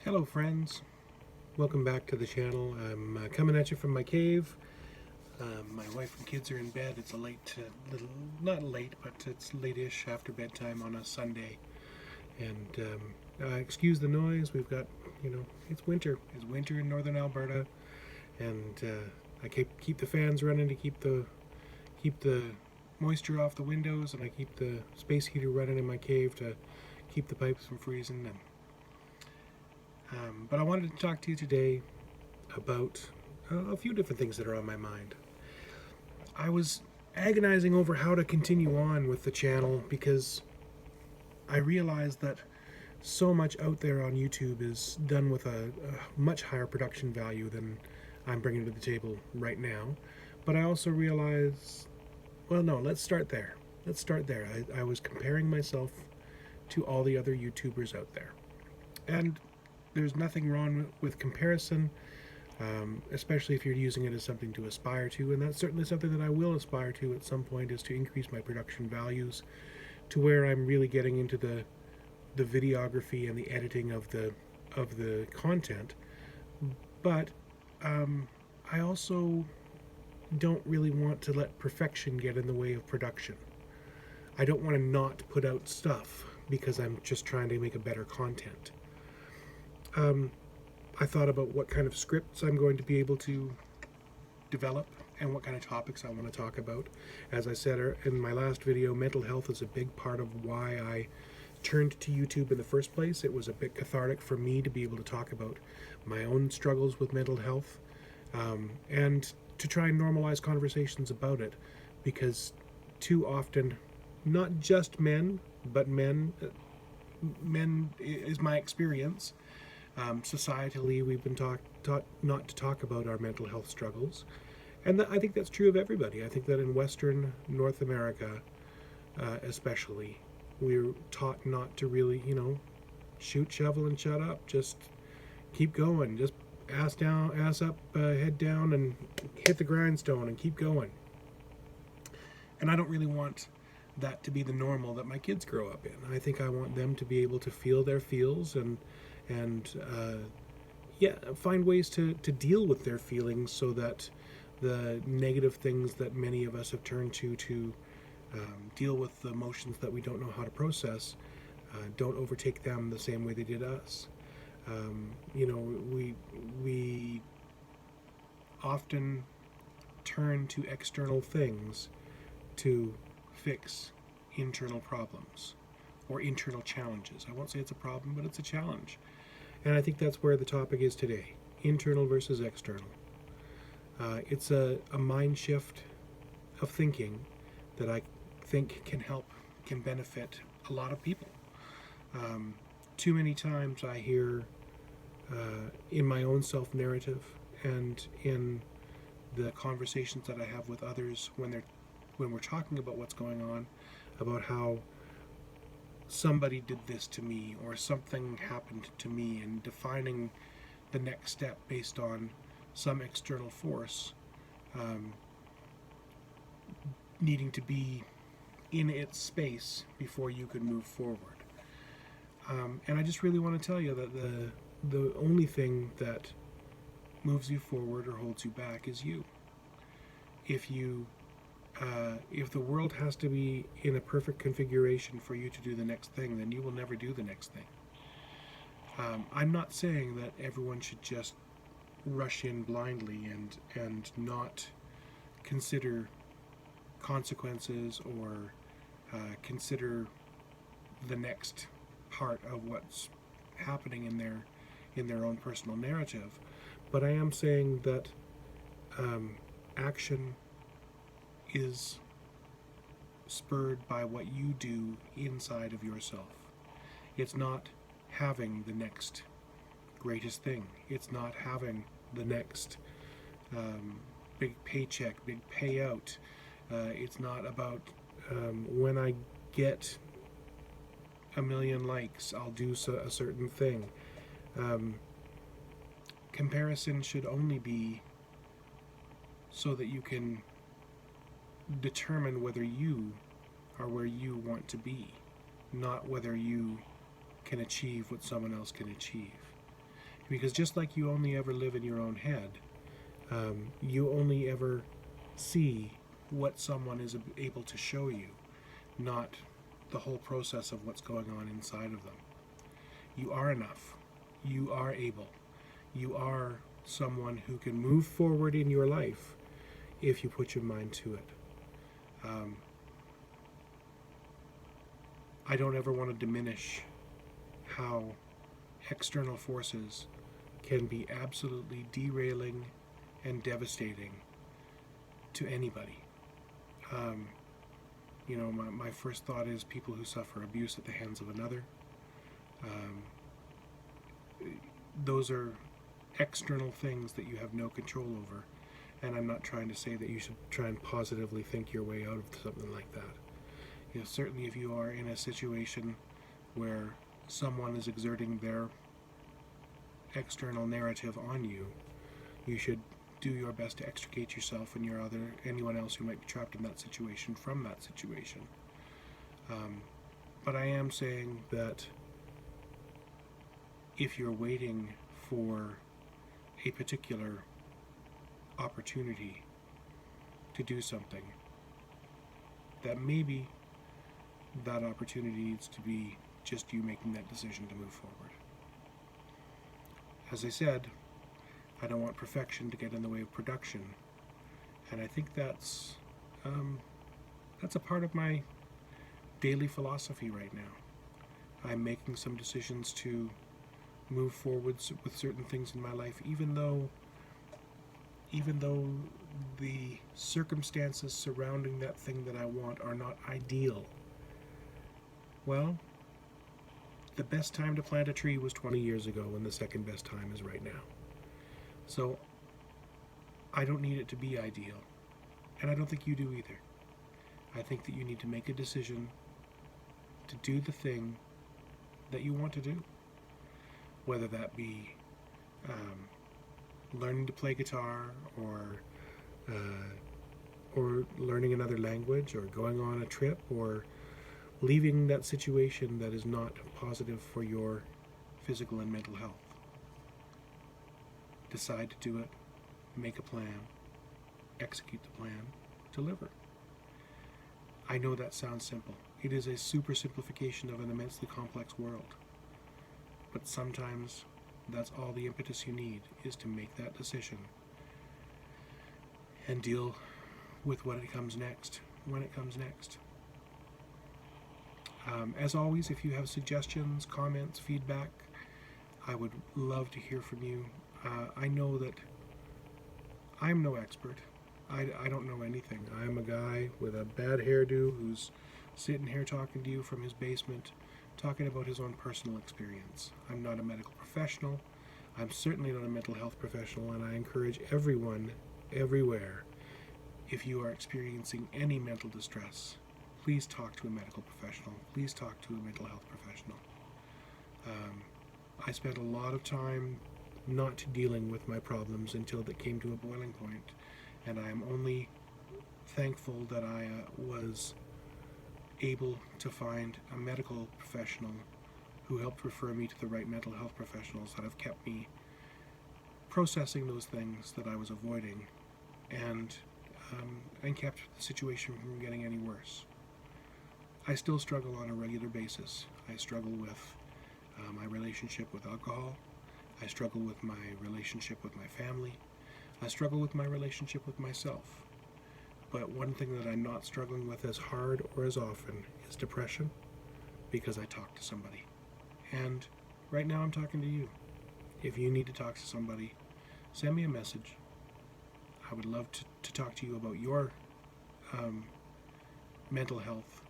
Hello friends, welcome back to the channel. I'm coming at you from my cave. My wife and kids are in bed. It's a not late, but it's late-ish after bedtime on a Sunday. And excuse the noise, we've got, it's winter. It's winter in northern Alberta. And I keep the fans running to keep the moisture off the windows, and I keep the space heater running in my cave to keep the pipes from freezing. But I wanted to talk to you today about a few different things that are on my mind. I was agonizing over how to continue on with the channel because I realized that so much out there on YouTube is done with a much higher production value than I'm bringing to the table right now. But I also realized, well, no, let's start there. I was comparing myself to all the other YouTubers out there. And there's nothing wrong with comparison, especially if you're using it as something to aspire to, and that's certainly something that I will aspire to at some point, is to increase my production values to where I'm really getting into the videography and the editing of the content. But I also don't really want to let perfection get in the way of production. I don't want to not put out stuff because I'm just trying to make a better content. I thought about what kind of scripts I'm going to be able to develop and what kind of topics I want to talk about. As I said in my last video, mental health is a big part of why I turned to YouTube in the first place. It was a bit cathartic for me to be able to talk about my own struggles with mental health, and to try and normalize conversations about it, because too often, not just men, but men is my experience. Societally, we've been taught not to talk about our mental health struggles, and I think that's true of everybody. I think that in Western North America, especially, we're taught not to really, shoot, shovel, and shut up. Just keep going. Just ass down, ass up, head down, and hit the grindstone and keep going. And I don't really want that to be the normal that my kids grow up in. I think I want them to be able to feel their feels and find ways to deal with their feelings, so that the negative things that many of us have turned to deal with the emotions that we don't know how to process don't overtake them the same way they did us. We often turn to external things to fix internal problems or internal challenges. I won't say it's a problem, but it's a challenge. And I think that's where the topic is today: internal versus external. It's a mind shift of thinking that I think can benefit a lot of people. Too many times I hear in my own self-narrative and in the conversations that I have with others when we're talking about what's going on, about how somebody did this to me or something happened to me, and defining the next step based on some external force needing to be in its space before you could move forward. And I just really want to tell you that the only thing that moves you forward or holds you back is you. If the world has to be in a perfect configuration for you to do the next thing, then you will never do the next thing. I'm not saying that everyone should just rush in blindly and not consider consequences or consider the next part of what's happening in their own personal narrative. But I am saying that action is spurred by what you do inside of yourself. It's not having the next greatest thing. It's not having the next big paycheck, big payout. It's not about when I get 1 million likes, I'll do a certain thing. Comparison should only be so that you can determine whether you are where you want to be, not whether you can achieve what someone else can achieve. Because just like you only ever live in your own head, you only ever see what someone is able to show you, not the whole process of what's going on inside of them. You are enough. You are able. You are someone who can move forward in your life if you put your mind to it. I don't ever want to diminish how external forces can be absolutely derailing and devastating to anybody. My first thought is people who suffer abuse at the hands of another. Those are external things that you have no control over, and I'm not trying to say that you should try and positively think your way out of something like that. Certainly if you are in a situation where someone is exerting their external narrative on you, you should do your best to extricate yourself and anyone else who might be trapped in that situation from that situation. But I am saying that if you're waiting for a particular opportunity to do something, that maybe that opportunity needs to be just you making that decision to move forward. As I said, I don't want perfection to get in the way of production, and I think that's a part of my daily philosophy right now. I'm making some decisions to move forward with certain things in my life, even though the circumstances surrounding that thing that I want are not ideal. Well, the best time to plant a tree was 20 years ago, and the second best time is right now. So I don't need it to be ideal, and I don't think you do either. I think that you need to make a decision to do the thing that you want to do, whether that be learning to play guitar, or learning another language, or going on a trip, or leaving that situation that is not positive for your physical and mental health. Decide to do it, make a plan, execute the plan, deliver. I know that sounds simple. It is a super simplification of an immensely complex world. But sometimes that's all the impetus you need, is to make that decision and deal with what comes next, when it comes next. As always, if you have suggestions, comments, feedback, I would love to hear from you. I know that I'm no expert. I don't know anything. I'm a guy with a bad hairdo who's sitting here talking to you from his basement, talking about his own personal experience. I'm not a medical professional. I'm certainly not a mental health professional, and I encourage everyone, everywhere, if you are experiencing any mental distress, please talk to a medical professional. Please talk to a mental health professional. I spent a lot of time not dealing with my problems until they came to a boiling point, and I am only thankful that I was able to find a medical professional who helped refer me to the right mental health professionals that have kept me processing those things that I was avoiding, and kept the situation from getting any worse. I still struggle on a regular basis. I struggle with my relationship with alcohol. I struggle with my relationship with my family. I struggle with my relationship with myself. But one thing that I'm not struggling with as hard or as often is depression, because I talk to somebody. And right now I'm talking to you. If you need to talk to somebody, send me a message. I would love to talk to you about your mental health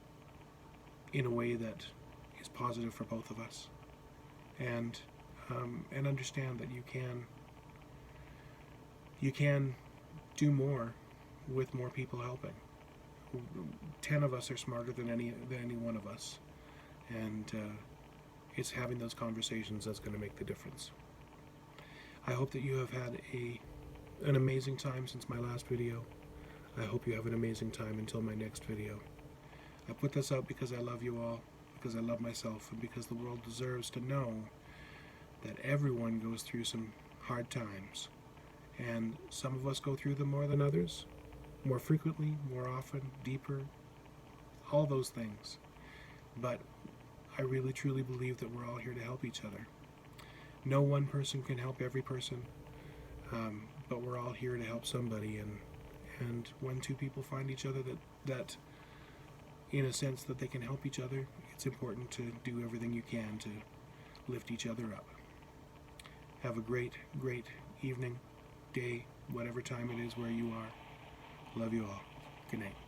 in a way that is positive for both of us, and understand that you can do more with more people helping. 10 of us are smarter than any one of us, and it's having those conversations that's going to make the difference. I hope that you have had an amazing time since my last video. I hope you have an amazing time until my next video. I put this out because I love you all, because I love myself, and because the world deserves to know that everyone goes through some hard times, and some of us go through them more than others, more frequently, more often, deeper, all those things. But I really truly believe that we're all here to help each other. No one person can help every person, but we're all here to help somebody. And when two people find each other that in a sense that they can help each other, it's important to do everything you can to lift each other up. Have a great, great evening, day, whatever time it is where you are. Love you all. Good night.